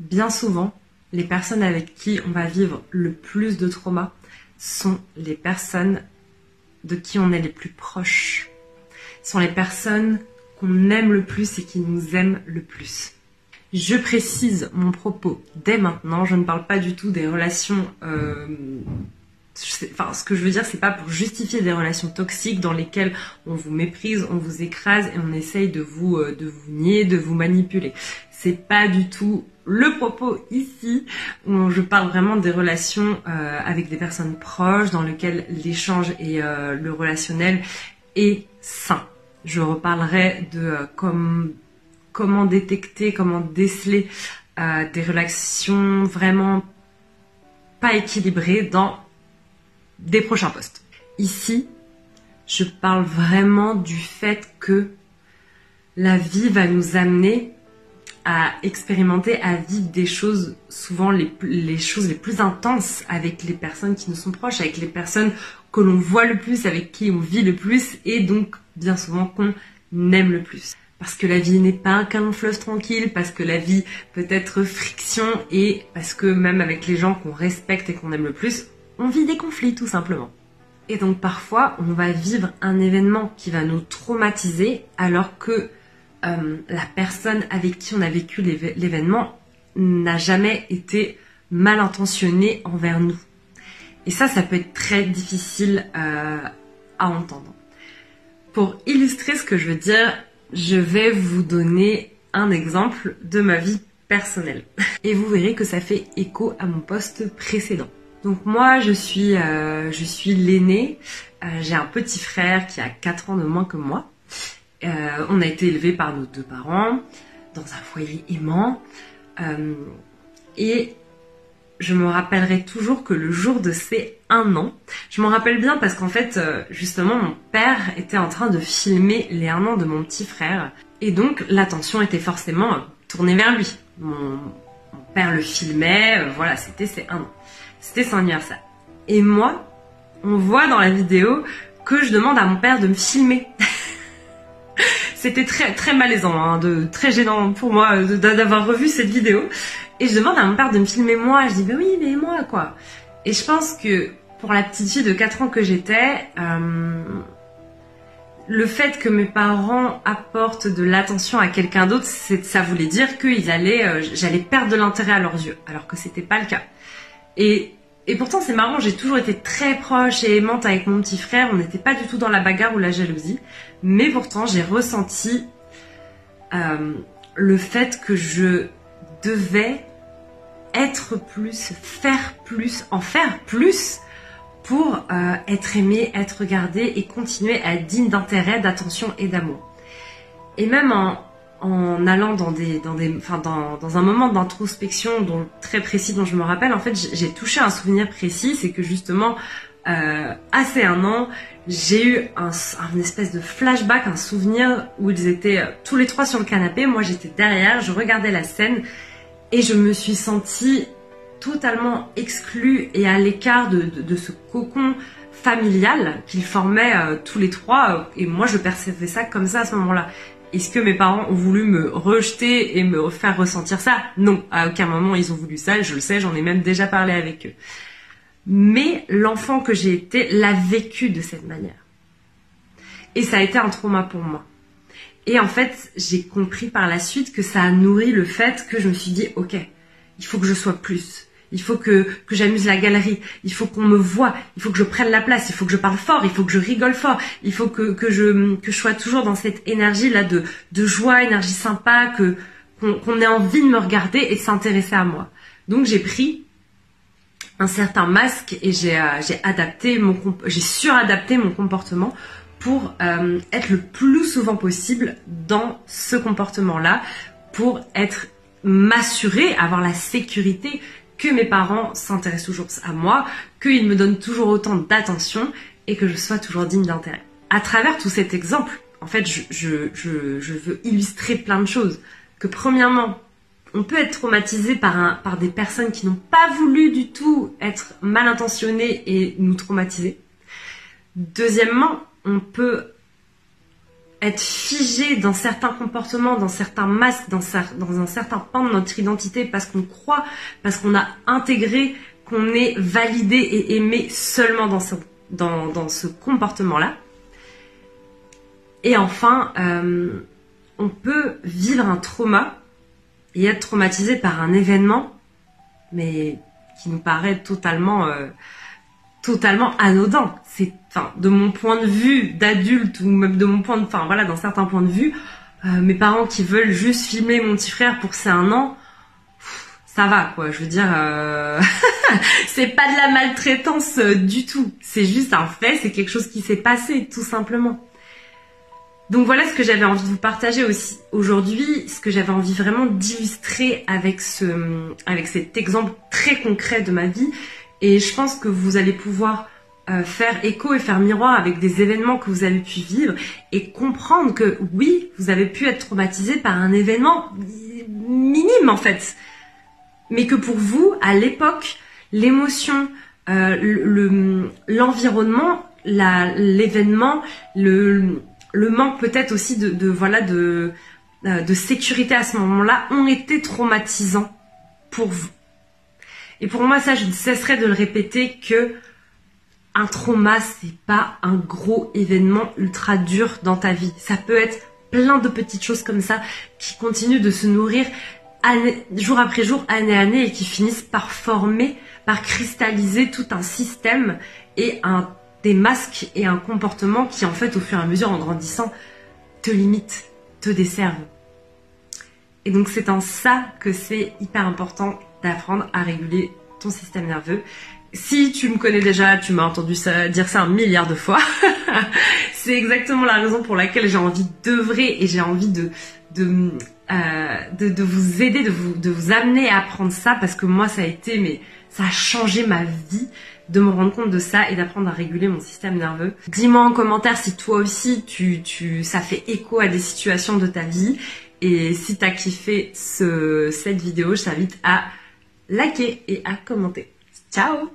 Bien souvent, les personnes avec qui on va vivre le plus de trauma sont les personnes de qui on est les plus proches. Sont les personnes qu'on aime le plus et qui nous aiment le plus. Je précise mon propos dès maintenant, je ne parle pas du tout des relations... ce que je veux dire, c'est pas pour justifier des relations toxiques dans lesquelles on vous méprise, on vous écrase et on essaye de vous nier, de vous manipuler. C'est pas du tout le propos ici, où je parle vraiment des relations avec des personnes proches, dans lesquelles l'échange et le relationnel est sain. Je reparlerai de comment détecter, comment déceler des relations vraiment pas équilibrées dans des prochains posts. Ici, je parle vraiment du fait que la vie va nous amener à expérimenter, à vivre des choses, souvent les choses les plus intenses avec les personnes qui nous sont proches, avec les personnes que l'on voit le plus, avec qui on vit le plus et donc bien souvent qu'on aime le plus. Parce que la vie n'est pas qu'un long fleuve tranquille, parce que la vie peut être friction et parce que même avec les gens qu'on respecte et qu'on aime le plus, on vit des conflits tout simplement. Et donc parfois on va vivre un événement qui va nous traumatiser alors que la personne avec qui on a vécu l'événement n'a jamais été mal intentionnée envers nous. Et ça peut être très difficile à entendre. Pour illustrer ce que je veux dire, je vais vous donner un exemple de ma vie personnelle. Et vous verrez que ça fait écho à mon post précédent. Donc moi, je suis l'aînée. J'ai un petit frère qui a 4 ans de moins que moi. On a été élevés par nos 2 parents dans un foyer aimant. Et je me rappellerai toujours que le jour de ses 1 an, je m'en rappelle bien parce qu'en fait, justement, mon père était en train de filmer les 1 an de mon petit frère. Et donc, l'attention était forcément tournée vers lui. Mon père le filmait, voilà, c'était ses 1 an. C'était son anniversaire. Et moi, on voit dans la vidéo que je demande à mon père de me filmer. C'était très, très malaisant, hein, très gênant pour moi d'avoir revu cette vidéo. Et je demande à mon père de me filmer moi. Je dis, bah oui, mais moi, quoi. Et je pense que pour la petite fille de 4 ans que j'étais, le fait que mes parents apportent de l'attention à quelqu'un d'autre, ça voulait dire que j'allais perdre de l'intérêt à leurs yeux, alors que c'était pas le cas. Et pourtant, c'est marrant, j'ai toujours été très proche et aimante avec mon petit frère. On n'était pas du tout dans la bagarre ou la jalousie. Mais pourtant, j'ai ressenti le fait que je devais être plus, faire plus, en faire plus pour être aimée, être regardée et continuer à être digne d'intérêt, d'attention et d'amour. Et même en allant dans un moment d'introspection très précis dont je me rappelle, en fait, j'ai touché un souvenir précis, c'est que justement, à ces 1 an, j'ai eu un espèce de flashback, un souvenir où ils étaient tous les 3 sur le canapé, moi j'étais derrière, je regardais la scène et je me suis sentie totalement exclue et à l'écart de ce cocon familial qu'ils formaient tous les 3 et moi je percevais ça comme ça à ce moment-là. Est-ce que mes parents ont voulu me rejeter et me faire ressentir ça? Non, à aucun moment ils ont voulu ça, je le sais, j'en ai même déjà parlé avec eux. Mais l'enfant que j'ai été l'a vécu de cette manière. Et ça a été un trauma pour moi. Et en fait, j'ai compris par la suite que ça a nourri le fait que je me suis dit, ok, il faut que je sois plus. Il faut que j'amuse la galerie, il faut qu'on me voie, il faut que je prenne la place, il faut que je parle fort, il faut que je rigole fort, il faut que je sois toujours dans cette énergie-là de joie, énergie sympa, qu'on ait envie de me regarder et de s'intéresser à moi. Donc j'ai pris un certain masque et j'ai suradapté mon comportement pour être le plus souvent possible dans ce comportement-là, pour m'assurer, avoir la sécurité que mes parents s'intéressent toujours à moi, qu'ils me donnent toujours autant d'attention et que je sois toujours digne d'intérêt. À travers tout cet exemple, en fait, je veux illustrer plein de choses. Que premièrement, on peut être traumatisé par des personnes qui n'ont pas voulu du tout être mal intentionnées et nous traumatiser. Deuxièmement, on peut être figé dans certains comportements, dans certains masques, dans un certain pan de notre identité parce qu'on croit, parce qu'on a intégré qu'on est validé et aimé seulement dans ce comportement-là. Et enfin, on peut vivre un trauma et être traumatisé par un événement, mais qui nous paraît totalement anodin. C'est, de mon point de vue d'adulte ou même de mon point de, dans certains points de vue, mes parents qui veulent juste filmer mon petit frère pour ses 1 an, ça va quoi. Je veux dire, c'est pas de la maltraitance du tout. C'est juste un fait, c'est quelque chose qui s'est passé tout simplement. Donc voilà ce que j'avais envie de vous partager aussi aujourd'hui, ce que j'avais envie vraiment d'illustrer avec cet exemple très concret de ma vie. Et je pense que vous allez pouvoir faire écho et faire miroir avec des événements que vous avez pu vivre et comprendre que oui, vous avez pu être traumatisé par un événement minime en fait. Mais que pour vous, à l'époque, l'émotion, l'environnement, l'événement, le manque peut-être aussi de sécurité à ce moment-là ont été traumatisants pour vous. Et pour moi, ça, je ne cesserai de le répéter que un trauma, c'est pas un gros événement ultra dur dans ta vie. Ça peut être plein de petites choses comme ça qui continuent de se nourrir jour après jour, année à année et qui finissent par former, par cristalliser tout un système et des masques et un comportement qui en fait au fur et à mesure en grandissant te limite, te desserve. Et donc c'est en ça que c'est hyper important d'apprendre à réguler ton système nerveux. Si tu me connais déjà, tu m'as entendu dire ça 1 milliard de fois. C'est exactement la raison pour laquelle j'ai envie d'œuvrer et j'ai envie de vous aider, de vous amener à apprendre ça parce que moi ça a changé ma vie de me rendre compte de ça et d'apprendre à réguler mon système nerveux. Dis-moi en commentaire si toi aussi ça fait écho à des situations de ta vie et si t'as kiffé cette vidéo, je t'invite à liker et à commenter. Ciao!